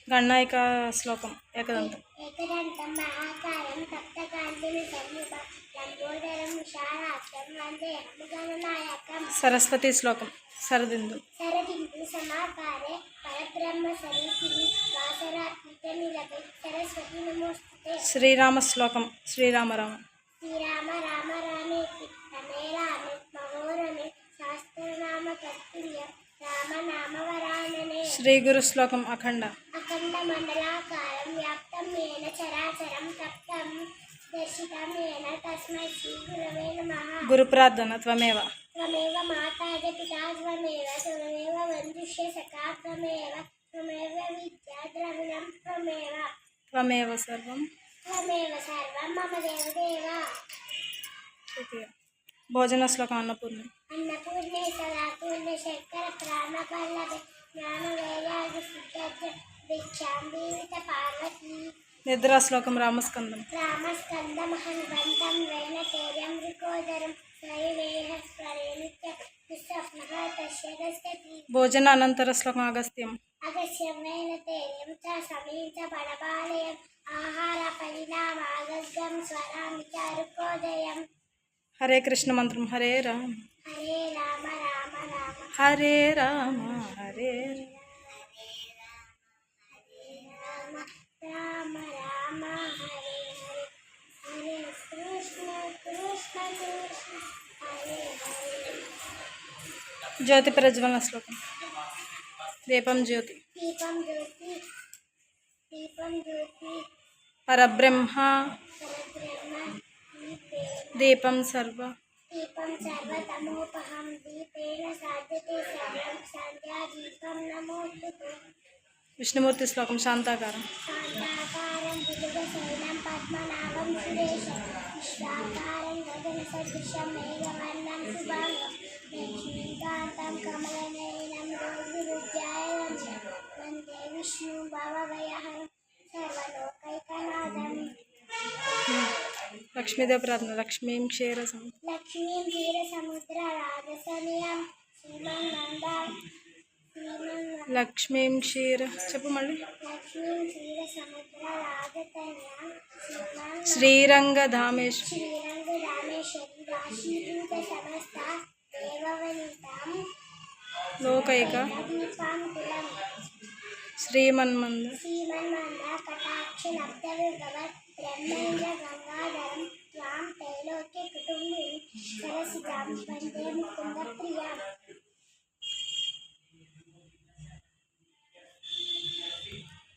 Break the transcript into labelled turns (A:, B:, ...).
A: గణనాయక శ్లోకం ఏకదంతం.
B: ఏకదంతం మహాకారం తప్తకాంతిని సంయుగం లంబోదరం విశాలాక్షం వందేహం గణనాయకం.
A: సరస్వతి శ్లోకం శరదిందు.
B: శరదిందు సమాకారే పరబ్రహ్మ స్వరూపిణి వాసరాత్మిక నిలభే సరస్వతి నమోస్తుతే.
A: శ్రీరామ శ్లోకం శ్రీరామ రామ.
B: శ్రీరామ రామ రామేతి రమే రామే మనోరమే శాస్త్రనామ తత్తుల్యం రామ నామ వరాననే.
A: శ్రీ గురు శ్లోకం అఖండ.
B: అఖండ మండలాకారం వ్యాప్తం ఏన చరాచరం తప్తం దర్శితం ఏన తస్మై శ్రీ గురవే నమః.
A: గురు ప్రార్థన. త్వమేవ
B: త్వమేవ మాతా చ పితా త్వమేవ త్వమేవ బంధుష్య సఖా త్వమేవ త్వమేవ విద్యా ద్రవిణం త్వమేవ
A: త్వమేవ సర్వం
B: త్వమేవ సర్వం మమ దేవదేవ.
A: భోజన శ్లోకం అన్నపూర్ణ.
B: అన్నపూర్ణే సదా పూర్ణ శంకర ప్రాణ పల్లవి జ్ఞాన వేదాది సిద్ధార్థ భిక్షాం జీవిత పార్వతీ.
A: నిద్రా శ్లోకం రామస్కందం.
B: రామస్కందం హనుమంతం వేణతేర్యం రికోదరం స్వయవేహ స్వరేణిత్య విస్వప్నః తస్య గచ్చతి.
A: భోజన అనంతర శ్లోకం అగస్త్యం.
B: అగస్త్యం వేణతేర్యం చ సమీచ బడబాలయం ఆహార పరిణామాగస్త్యం స్వరామి చ రుకోదయం.
A: హరే కృష్ణ మంత్రం. హరే రామ
B: హరే రామ రామ రామ
A: హరే రామ హరే
B: రామ రామ రామ హరే హరే హరే కృష్ణ కృష్ణ కృష్ణ హరే హరే.
A: జ్యోతి ప్రజ్వలన శ్లోకం. దీపం జ్యోతి.
B: దీపం జ్యోతి దీపం జ్యోతి
A: పరబ్రహ్మ
B: పరబ్రహ్మ
A: దీపం సర్వ
B: దీపం సర్వతమోపహం దీపేన సాధ్యతే సర్వం సంధ్యా దీపం నమోస్తుతే.
A: విష్ణుమూర్తి శ్లోకం శాంతాకారం.
B: శాంతాకారం భుజగశయనం పద్మనాభం సురేశం విశ్వాకారం గగన సదృశం మేఘవర్ణం శుభాంగం లక్ష్మీకాంతం కమలనయనం రోగిరుధ్యాయం వందే విష్ణు భవభయహరం సర్వలోకైకనాథం.
A: లక్ష్మీదేవి ప్రార్థన. లక్ష్మీం క్షీరసం.
B: లక్ష్మీం క్షీరసముద్ర రాజసనియం శ్రీమన్నందాం
A: లక్ష్మీం క్షీర చెప్పు మళ్ళీ.
B: లక్ష్మీం క్షీరసముద్ర రాజతనయం
A: శ్రీరంగధామేశ్
B: శ్రీరంగరామేశ్వరి రాశీభూత సమస్త దేవవనితాం
A: లోకైక
B: దీపాం కులం
A: శ్రీమన్మంద
B: శ్రీమన్మంద కటాక్ష లబ్ధ విభవత్ బ్రహ్మేంద్ర గంగాధరం త్వాం త్రైలోక్య కుటుంబిని సరసిజాం వందే ముకుంద ప్రియాం.